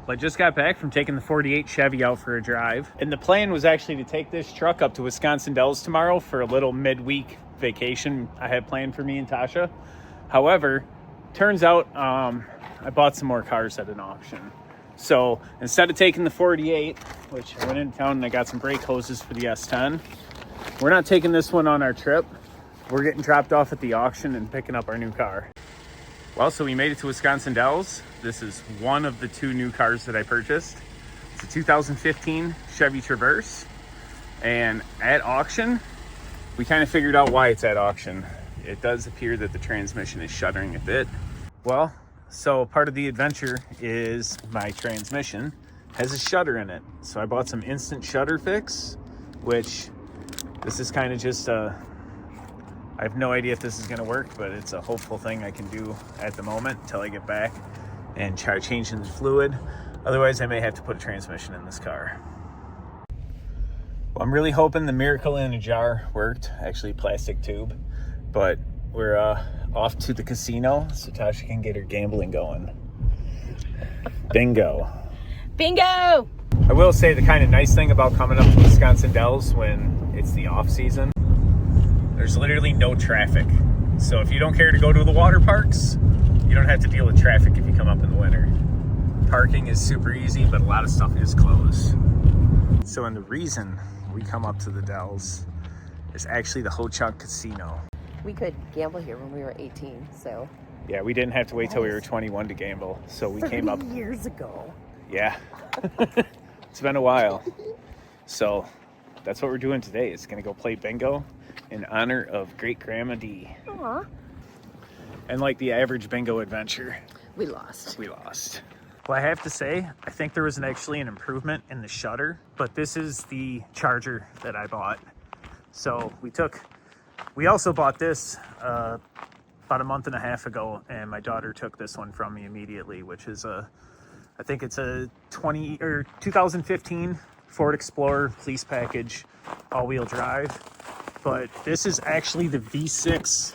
I just got back from taking the 48 Chevy out for a drive. And the plan was actually to take this truck up to Wisconsin Dells tomorrow for a little midweek vacation I had planned for me and Tasha. However, turns out I bought some more cars at an auction. So instead of taking the 48, which I went into town and I got some brake hoses for the S10, we're not taking this one on our trip. We're getting dropped off at the auction and picking up our new car. Well, so we made it to Wisconsin Dells. This is one of the two new cars that I purchased. It's a 2015 Chevy Traverse. And at auction, we kind of figured out why it's at auction. It does appear that the transmission is shuddering a bit. Well, so part of the adventure is my transmission has a shudder in it. So I bought some instant shudder fix, which this is kind of just I have no idea if this is going to work, but it's a hopeful thing I can do at the moment until I get back and try changing the fluid. Otherwise, I may have to put a transmission in this car. Well, I'm really hoping the miracle in a jar worked, actually plastic tube, but we're off to the casino so Tasha can get her gambling going. Bingo. Bingo! I will say the kind of nice thing about coming up to Wisconsin Dells when it's the off season, there's literally no traffic. So if you don't care to go to the water parks, you don't have to deal with traffic if you come up in the winter. Parking is super easy, but a lot of stuff is closed. So, and the reason we come up to the Dells is actually the Ho-Chunk Casino. We could gamble here when we were 18, so. Yeah, we didn't have to wait till we were 21 to gamble. So we came up 30 years ago. Yeah. It's been a while. So that's what we're doing today. It's gonna go play bingo in honor of Great Grandma D. Aww. And like the average bingo adventure, We lost. Well, I have to say, I think there was actually an improvement in the shutter, but this is the charger that I bought. So we also bought this about a month and a half ago, and my daughter took this one from me immediately, which is I think it's a 2015 Ford Explorer police package, all-wheel drive. But this is actually the V6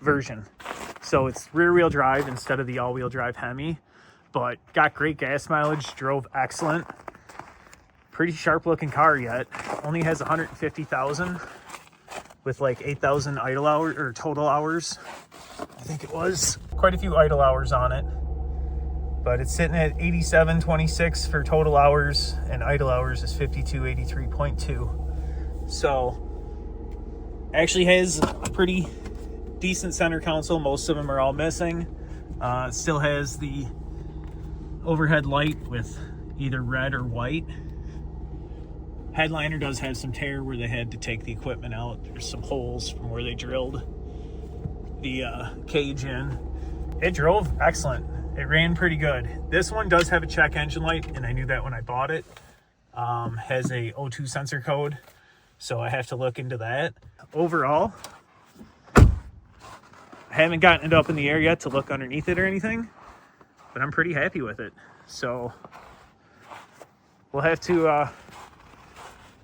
version. So it's rear-wheel drive instead of the all-wheel drive Hemi, but got great gas mileage, drove excellent. Pretty sharp-looking car yet. Only has 150,000 with like 8,000 idle hours or total hours. I think it was quite a few idle hours on it, but it's sitting at 87.26 for total hours, and idle hours is 5283.2. So actually has a pretty decent center console. Most of them are all missing. It still has the overhead light with either red or white. Headliner does have some tear where they had to take the equipment out. There's some holes from where they drilled the cage in. It drove excellent. It ran pretty good. This one does have a check engine light, and I knew that when I bought it. Has a O2 sensor code, so I have to look into that. Overall, I haven't gotten it up in the air yet to look underneath it or anything, but I'm pretty happy with it. So we'll have to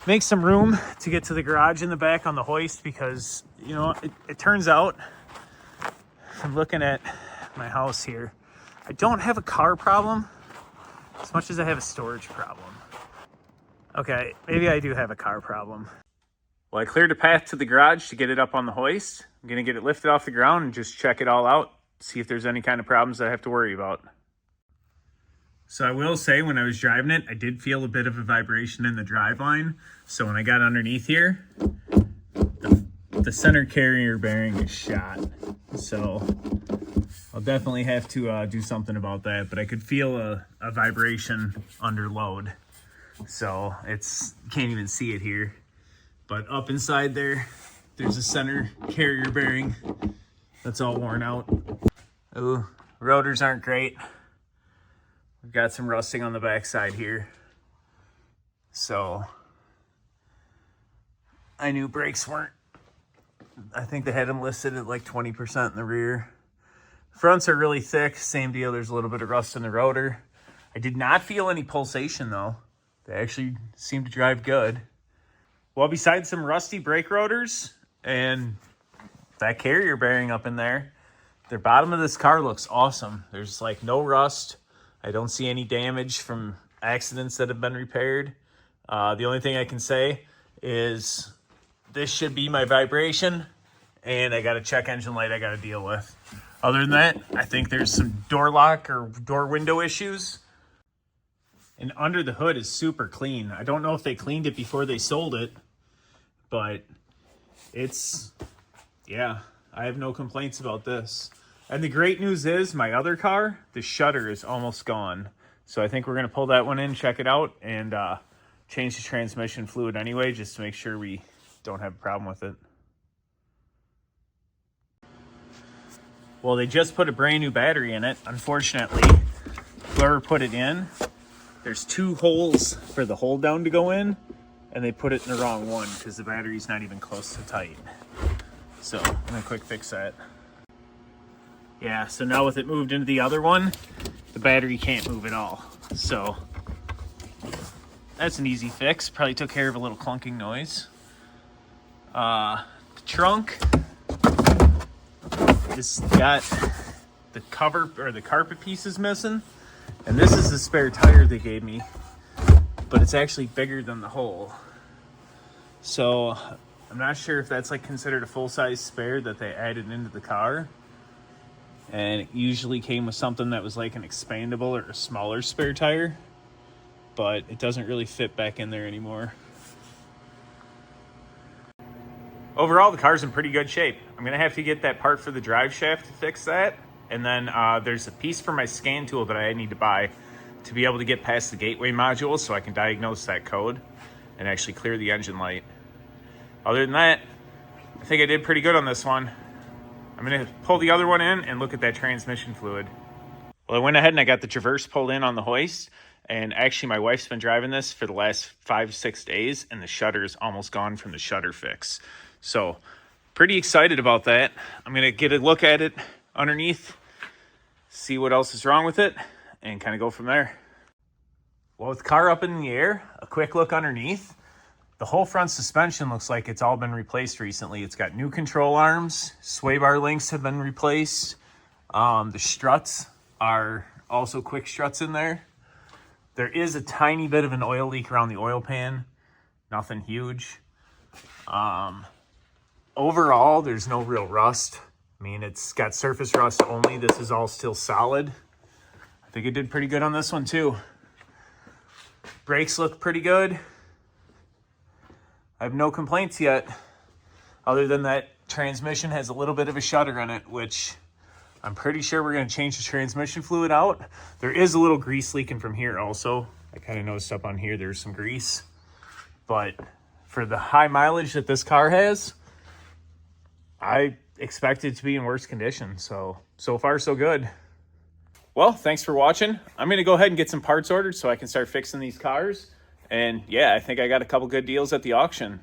make some room to get to the garage in the back on the hoist, because, you know, it turns out from looking at my house here, I don't have a car problem as much as I have a storage problem. Okay, maybe I do have a car problem. Well, I cleared a path to the garage to get it up on the hoist. I'm gonna get it lifted off the ground and just check it all out, see if there's any kind of problems I have to worry about. So I will say, when I was driving it, I did feel a bit of a vibration in the driveline. So when I got underneath here, the center carrier bearing is shot. So I'll definitely have to do something about that, but I could feel a vibration under load. So can't even see it here. But up inside there's a center carrier bearing that's all worn out. Ooh, rotors aren't great. We've got some rusting on the backside here. So I knew brakes weren't, I think they had them listed at like 20% in the rear. Fronts are really thick, same deal. There's a little bit of rust in the rotor. I did not feel any pulsation though. They actually seem to drive good. Well, besides some rusty brake rotors and that carrier bearing up in there, the bottom of this car looks awesome. There's like no rust, I don't see any damage from accidents that have been repaired. The only thing I can say is this should be my vibration, and I got a check engine light I got to deal with. Other than that, I think there's some door lock or door window issues. And under the hood is super clean. I don't know if they cleaned it before they sold it, but it's, yeah, I have no complaints about this. And the great news is my other car, the shutter is almost gone. So I think we're going to pull that one in, check it out, and change the transmission fluid anyway, just to make sure we don't have a problem with it. Well, they just put a brand new battery in it. Unfortunately, whoever put it in, there's 2 holes for the hold down to go in, and they put it in the wrong one because the battery's not even close to tight. So I'm gonna quick fix that. Yeah, so now with it moved into the other one, the battery can't move at all. So that's an easy fix. Probably took care of a little clunking noise. The trunk has got the cover or the carpet pieces missing. And this is the spare tire they gave me, but it's actually bigger than the hole. So I'm not sure if that's like considered a full-size spare that they added into the car. And it usually came with something that was like an expandable or a smaller spare tire, but it doesn't really fit back in there anymore. Overall, the car's in pretty good shape. I'm gonna have to get that part for the drive shaft to fix that. And then there's a piece for my scan tool that I need to buy to be able to get past the gateway module so I can diagnose that code and actually clear the engine light. Other than that, I think I did pretty good on this one. I'm gonna pull the other one in and look at that transmission fluid. Well, I went ahead and I got the Traverse pulled in on the hoist. And actually my wife's been driving this for the last 5-6 days, and the shutter is almost gone from the shutter fix. So pretty excited about that. I'm gonna get a look at it underneath, see what else is wrong with it, and kind of go from there. Well, with the car up in the air, a quick look underneath. The whole front suspension looks like it's all been replaced recently. It's got new control arms, sway bar links have been replaced. The struts are also quick struts in there. There is a tiny bit of an oil leak around the oil pan, nothing huge. Overall, there's no real rust. I mean, it's got surface rust only. This is all still solid. I think it did pretty good on this one too. Brakes look pretty good. I have no complaints yet, other than that transmission has a little bit of a shudder in it, which I'm pretty sure we're going to change the transmission fluid out. There is a little grease leaking from here also. I kind of noticed up on here there's some grease. But for the high mileage that this car has, I expect it to be in worse condition. So far so good. Well, thanks for watching. I'm going to go ahead and get some parts ordered so I can start fixing these cars. And yeah, I think I got a couple good deals at the auction.